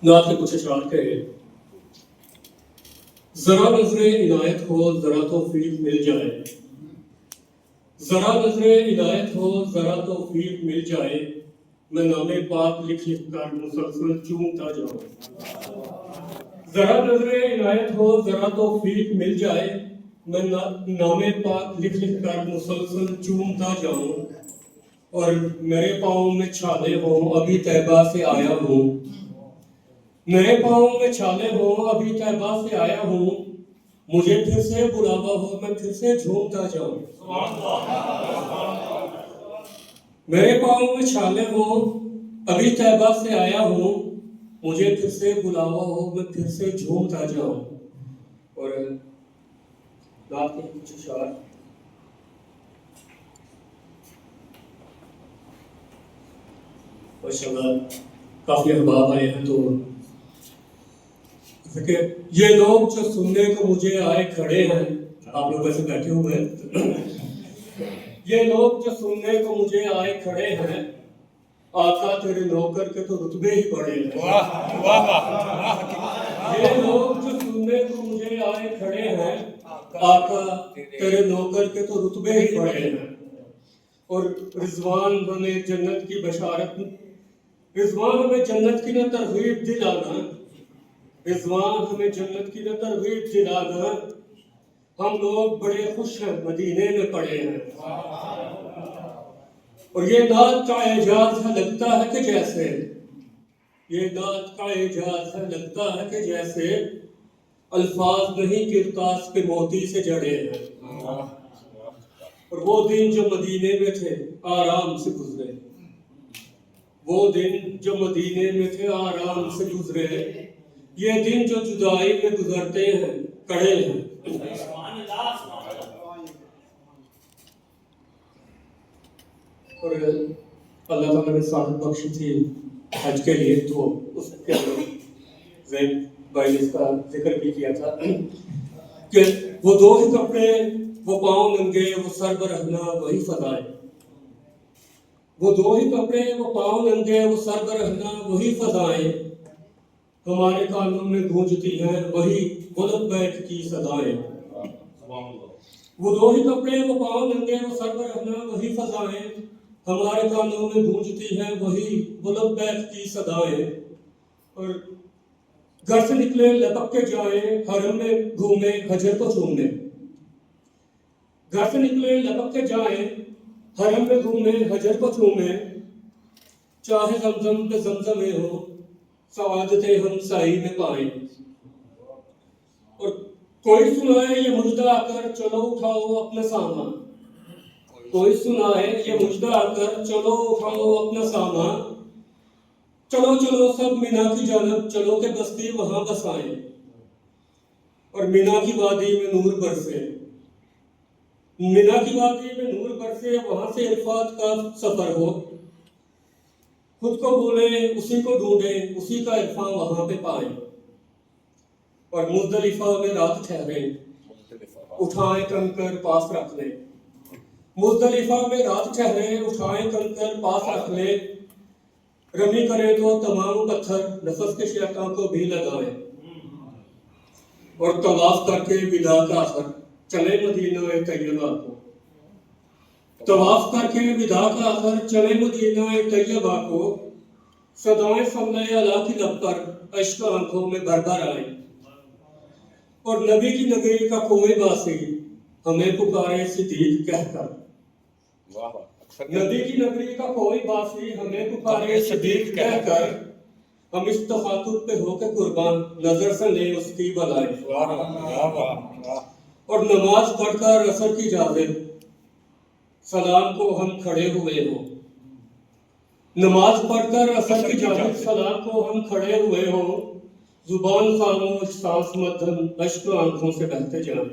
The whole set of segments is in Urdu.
نعت کے کچھ اشعار کے ذرا نظر عنایت ہو ذرا توفیق مل جائے، ذرا نظر عنایت ہو ذرا توفیق مل جائے، میں نام پاک لکھ لکھ کر مسلسل چومتا جاؤں۔ ذرا نظر عنایت ہو ذرا توفیق مل جائے، میں نام پاک لکھ لکھ کر مسلسل چومتا جاؤں، اور میرے پاؤں میں چھالے ہوں ابھی طیبہ سے آیا ہوں، میرے پاؤں میں چھالے ہوں ابھی طیبہ سے آیا ہوں، مجھے پھر سے بلاوا ہو میں پھر سے جھومتا جاؤں۔ میرے پاؤں میں چھالے ہوں ابھی طیبہ سے آیا ہوں، مجھے پھر سے بلاوا ہو میں پھر سے جھومتا جاؤں۔ اور رات کے کچھ اشعار ماشاءاللہ کافی احباب آئے ہیں، تو کہ یہ لوگ جو سننے کو مجھے آئے کھڑے ہیں، آپ لوگ ایسے بیٹھے ہوئے ہیں، یہ لوگ جو سننے کو مجھے آئے کھڑے ہیں، آقا تیرے نوکر کے تو رتبے ہی بڑے ہیں۔ یہ لوگ جو سننے کو مجھے آئے کھڑے ہیں، آقا تیرے نوکر کے تو رتبے ہی بڑے ہیں۔ اور رضوان ہمیں جنت کی بشارت، رضوان ہمیں جنت کی نہ ترغیب دلانا، رضوان ہمیں جنت کی نہ ترغیب دلانا، ہم لوگ بڑے خوش ہیں مدینے میں پڑے ہیں۔ اور یہ نعت کا اعجاز ہے لگتا ہے کہ جیسے، یہ نعت کا اعجاز ہے لگتا ہے کہ جیسے الفاظ نہیں کرتاس کے موتی سے جڑے ہیں۔ اور وہ دن جو مدینے میں تھے آرام سے گزرے، وہ دن جو مدینے میں تھے آرام سے گزرے، یہ دن جو جدائی میں گزرتے ہیں کڑے ہیں۔ اور اللہ تعالیٰ نے سعادت بخشی تھی حج کے لیے، تو اس کے زین بھائی نے اس کا ذکر بھی کیا تھا کہ وہ دو ہی کپڑے، وہ پاؤں ننگے وہ سر برہنہ وہی فضائے، وہ دو ہی کپڑے وہ پاؤں ننگے وہ سر برہنہ وہی فضائیں، ہمارے کانوں میں گونجتی ہیں وہی غلط بیت کی صدائیں۔ وہ دو ہی کپڑے وہ پاؤں ننگے وہ سر برہنہ وہی فضائیں، ہمارے کانوں میں گونجتی ہیں وہی غلط بیت کی صدائیں۔ اور گھر سے نکلے لپک کے جائیں حرم میں گھومے حجر کو چومنے، گھر سے نکلے لپک کے جائیں حرم میں گھومے حجر کو چومے، چاہے زمزم پہ زمزمیں ہو سعادتیں ہم سائی میں پائیں۔ اور کوئی سنائے یہ مجدہ آ کر چلو اٹھاؤ اپنا سامان، کوئی سنائے یہ مجدہ آ کر چلو اٹھاؤ اپنا سامان، چلو چلو سب مینا کی جانب چلو کہ بستی وہاں بسائیں، اور مینا کی وادی میں نور برسے، مینا کی وادی میں نور برسے، وہاں سے عرفات کا سفر ہو، خود کو بولے اسی کو ڈھونڈیں اسی کا عرفان وہاں پہ پائیں، اور مزدلفہ میں رات ٹھہرے اٹھائیں کنکر پاس رکھ لیں، مزدلفہ میں رات ٹھہرے اٹھائیں کنکر پاس رکھ لیں، رمی کریں تو تمام پتھر نفس کے شیطان کو بھی لگائیں، اور طواف کر کے ودا کا اثر چلے مدینہ طیبہ کو، طواف کر کے ودا کا اثر چلے مدینہ طیبہ کو، صدائیں صلی اللہ کی لب پر اشک آنکھوں میں بھر بھر آئیں، اور نبی کی نگری کا کوئی باسی ہمیں پکارے صدیق کہہ کر، نبی کی نگری کا کوئی باسی ہمیں پکارے صدیق کہہ کر، ہم اس تخاطب پہ ہو کے قربان نظر سے لیں اس کی بلائیں، اور نماز پڑھ کر عصر کی جانب سلام کو ہم کھڑے ہوئے ہوں، نماز پڑھ کر عصر کی جانب سلام کو ہم کھڑے ہوئے ہوں، زبان خاموش سانس مدھم اشک آنکھوں سے بہتے جائیں۔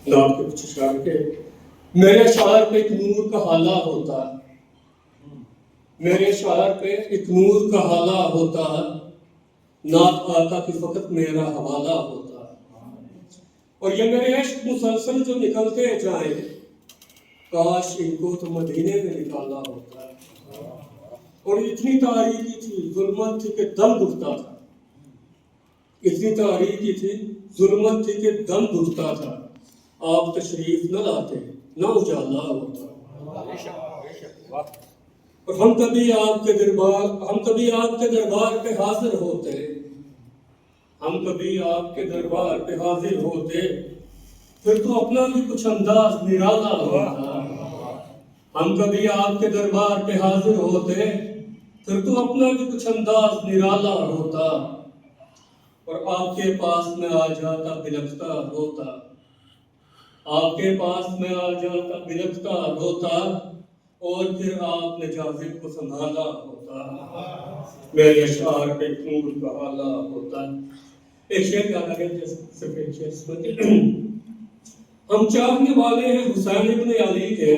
نام کے کچھ اشعار کے میرے شعر پہ ایک نور کا حالہ ہوتا، میرے شعر پہ ایک نور کا حالہ ہوتا، نعت آقا کی فقط میرا حوالہ ہوتا، اور یہ میرے عشق مسلسل جو نکلتے جائیں، کاش ان کو تو مدینے میں نکالا ہوتا ہے۔ اور اتنی تاریکی تھی، ظلمت تھی کہ دم گھٹتا تھا، اتنی تاریکی تھی، ظلمت تھی کہ دم گھٹتا تھا، آپ تشریف نہ لاتے، نہ اجالا ہوتا۔ اور ہم کبھی آپ کے دربار پہ حاضر ہوتے، ہم کبھی آپ کے دربار پہ حاضر ہوتے، پھر تو اپنا بھی کچھ انداز نرالا ہوتا۔ ہم کبھی آپ کے دربار پہ حاضر ہوتے، پھر تو اپنا بھی کچھ انداز نرالا ہوتا، اور آپ کے پاس میں آ جاتا بلکتا روتا، آپ کے پاس میں آ جاتا بلکتا روتا، اور پھر آپ نے جاذب کو سنبھالا ہوتا، میرے اشعار پہ پھول بہالا ہوتا۔ ایک شعر یاد آ گیا، جیسے شعر سنتے، ہم چاہنے والے ہیں حسین ابن علی کے،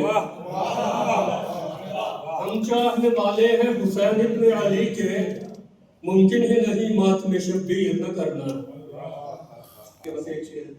ہم چاہنے والے ہیں حسین ابن علی کے، ممکن ہے نہیں ماتم شبیر نہ کرنا۔ کہ بس ایک شعر